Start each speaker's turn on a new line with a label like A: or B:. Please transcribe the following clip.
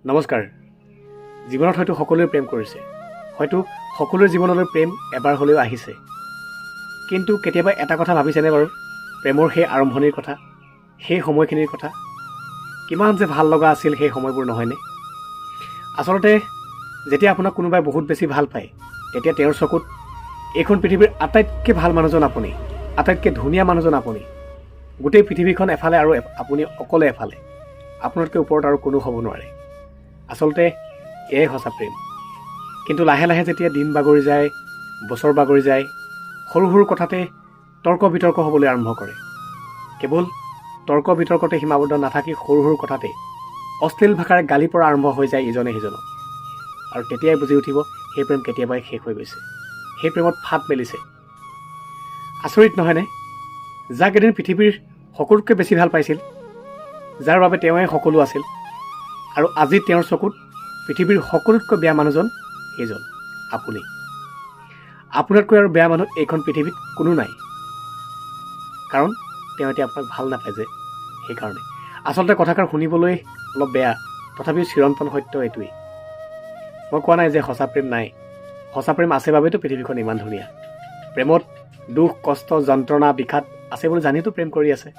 A: নমস্কাৰ। জীৱনত হয়তো সকলোৱে প্ৰেম কৰিছে, হয়তো সকলোৰে জীৱনলৈ প্ৰেম এবাৰ হ'লেও আহিছে। কিন্তু কেতিয়াবা এটা কথা ভাবিছেনে বাৰু, প্ৰেমৰ সেই আৰম্ভণিৰ কথা, সেই সময়খিনিৰ কথা, কিমান যে ভাল লগা আছিল সেই সময়বোৰ, নহয়নে? আচলতে যেতিয়া আপোনাক কোনোবাই বহুত বেছি ভাল পায়, তেতিয়া তেওঁৰ চকুত এইখন পৃথিৱীৰ আটাইতকৈ ভাল মানুহজন আপুনি, আটাইতকৈ ধুনীয়া মানুহজন আপুনি। গোটেই পৃথিৱীখন এফালে আৰু আপুনি অকলে এফালে, আপোনাতকৈ ওপৰত আৰু কোনো হ'ব নোৱাৰে। আচলতে এয়াই সঁচা প্ৰেম। কিন্তু লাহে লাহে যেতিয়া দিন বাগৰি যায়, বছৰ বাগৰি যায়, সৰু সৰু কথাতে তৰ্ক বিতৰ্ক হ'বলৈ আৰম্ভ কৰে। কেৱল তৰ্ক বিতৰ্কতে সীমাবদ্ধ নাথাকি সৰু সৰু কথাতে অশ্লীল ভাষাৰে গালি পৰা আৰম্ভ হৈ যায় ইজনে সিজনক। আৰু তেতিয়াই বুজি উঠিব সেই প্ৰেম কেতিয়াবাই শেষ হৈ গৈছে, সেই প্ৰেমত ফাট মেলিছে। আচৰিত নহয়নে? যাক এদিন পৃথিৱীৰ সকলোতকৈ বেছি ভাল পাইছিল, যাৰ বাবে তেওঁৱে সকলো আছিল, আৰু আজি তেওঁৰ চকুত পৃথিৱীৰ সকলোতকৈ বেয়া মানুহজন সেইজন আপুনি। আপোনাতকৈ আৰু বেয়া মানুহ এইখন পৃথিৱীত কোনো নাই, কাৰণ তেওঁ এতিয়া আপোনাক ভাল নাপায় যে, সেইকাৰণে। আচলতে কথাষাৰ শুনিবলৈ অলপ বেয়া, তথাপিও চিৰন্তন সত্য এইটোৱেই। মই কোৱা নাই যে সঁচা প্ৰেম নাই, সঁচা প্ৰেম আছে বাবেতো পৃথিৱীখন ইমান ধুনীয়া। প্ৰেমত দুখ, কষ্ট, যন্ত্ৰণা, বিষাদ আছে বুলি জানিতো প্ৰেম কৰি আছে।